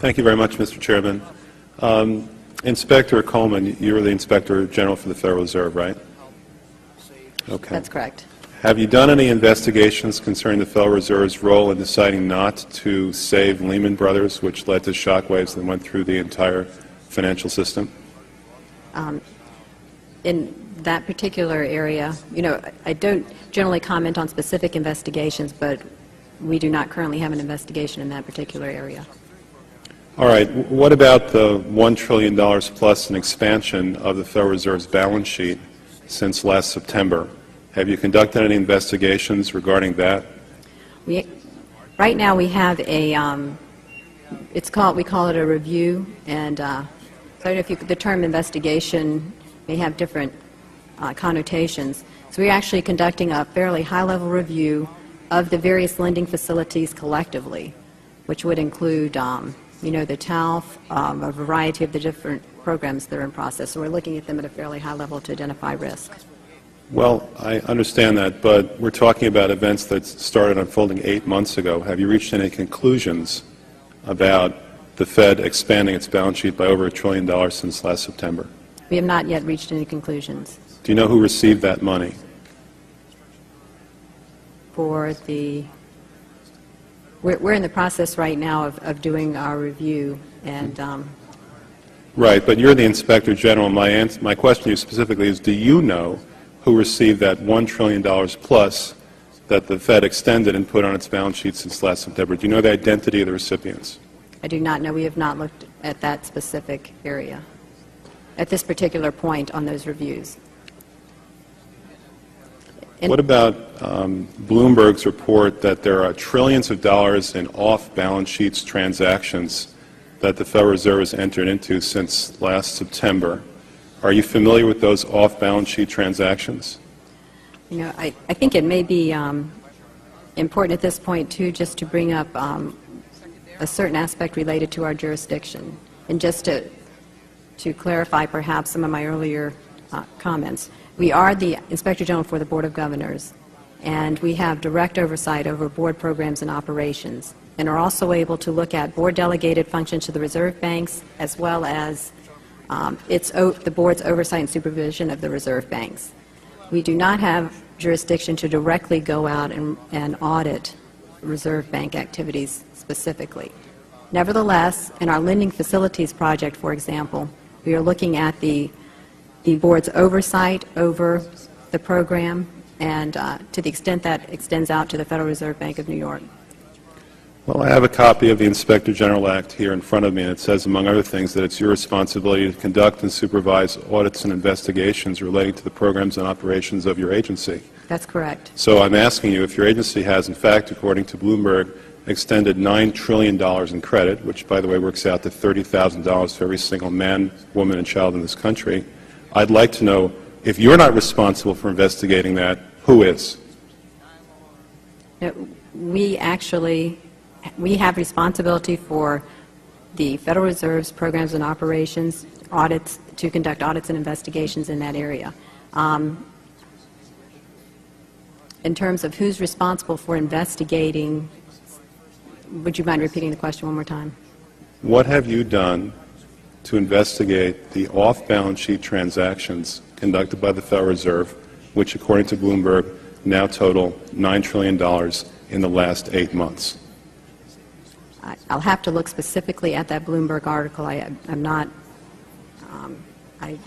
Thank you very much, Mr. Chairman. Inspector Coleman, you are the Inspector General for the Federal Reserve, right? Okay. That's correct. Have you done any investigations concerning the Federal Reserve's role in deciding not to save Lehman Brothers, which led to shockwaves that went through the entire financial system? In that particular area, I don't generally comment on specific investigations, but we do not currently have an investigation in that particular area. All right. What about the $1 trillion plus in expansion of the Federal Reserve's balance sheet since last September? Have you conducted any investigations regarding that? Right now we have a, we call it a review, and so I don't know if the term investigation may have different connotations. So we're actually conducting a fairly high-level review of the various lending facilities collectively, which would include, the TALF, a variety of the different programs that are in process. So we're looking at them at a fairly high level to identify risk. Well, I understand that, but we're talking about events that started unfolding 8 months ago. Have you reached any conclusions about the Fed expanding its balance sheet by over $1 trillion since last September? We have not yet reached any conclusions. Do you know who received that money? For the, we're in the process right now of doing our review, and right, but you're the Inspector General. My question to you specifically is, do you know who received that $1 trillion plus that the Fed extended and put on its balance sheet since last September? Do you know the identity of the recipients? I do not know. We have not looked at that specific area at this particular point on those reviews. What about Bloomberg's report that there are trillions of dollars in off-balance sheets transactions that the Federal Reserve has entered into since last September? Are you familiar with those off-balance sheet transactions? I think it may be important at this point, too, just to bring up a certain aspect related to our jurisdiction. And just to clarify perhaps some of my earlier comments, we are the Inspector General for the Board of Governors, and we have direct oversight over board programs and operations, and are also able to look at board-delegated functions to the reserve banks, as well as the board's oversight and supervision of the reserve banks. We do not have jurisdiction to directly go out and audit reserve bank activities specifically. Nevertheless, in our lending facilities project, for example, we are looking at the board's oversight over the program, and to the extent that extends out to the Federal Reserve Bank of New York. Well, I have a copy of the Inspector General Act here in front of me, and it says, among other things, that it's your responsibility to conduct and supervise audits and investigations relating to the programs and operations of your agency. That's correct. So I'm asking you if your agency has, in fact, according to Bloomberg, extended $9 trillion in credit, which, by the way, works out to $30,000 for every single man, woman, and child in this country. I'd like to know, if you're not responsible for investigating that, who is? We have responsibility for the Federal Reserve's programs and operations, audits, to conduct audits and investigations in that area. In terms of who's responsible for investigating, would you mind repeating the question one more time? What have you done to investigate the off-balance sheet transactions conducted by the Federal Reserve, which, according to Bloomberg, now total $9 trillion in the last 8 months? I'll have to look specifically at that Bloomberg article. I'm not, I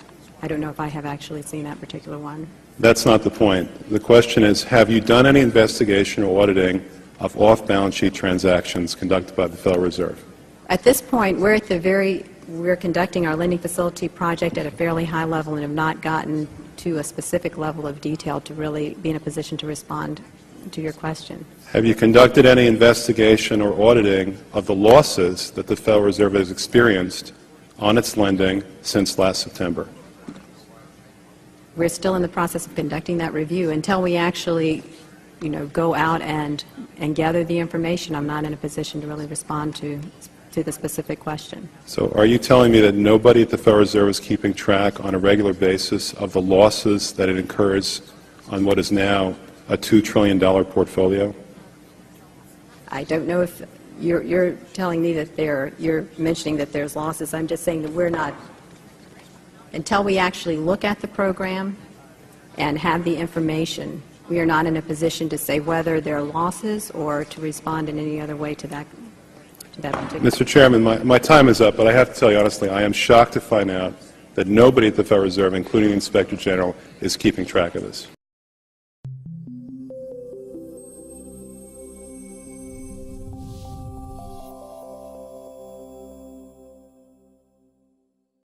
don't know if I have actually seen that particular one. That's not the point. The question is, have you done any investigation or auditing of off-balance sheet transactions conducted by the Federal Reserve? At this point, we're conducting our lending facility project at a fairly high level and have not gotten to a specific level of detail to really be in a position to respond to your question. Have you conducted any investigation or auditing of the losses that the Federal Reserve has experienced on its lending since last September? We're still in the process of conducting that review. Until we actually, go out and gather the information, I'm not in a position to really respond to the specific question. So are you telling me that nobody at the Federal Reserve is keeping track on a regular basis of the losses that it incurs on what is now a $2 trillion portfolio? I don't know if you're telling me that you're mentioning that there's losses. I'm just saying that we're not, until we actually look at the program and have the information, we are not in a position to say whether there are losses or to respond in any other way to that particular. Mr. Chairman, my time is up, but I have to tell you honestly, I am shocked to find out that nobody at the Federal Reserve, including the Inspector General, is keeping track of this.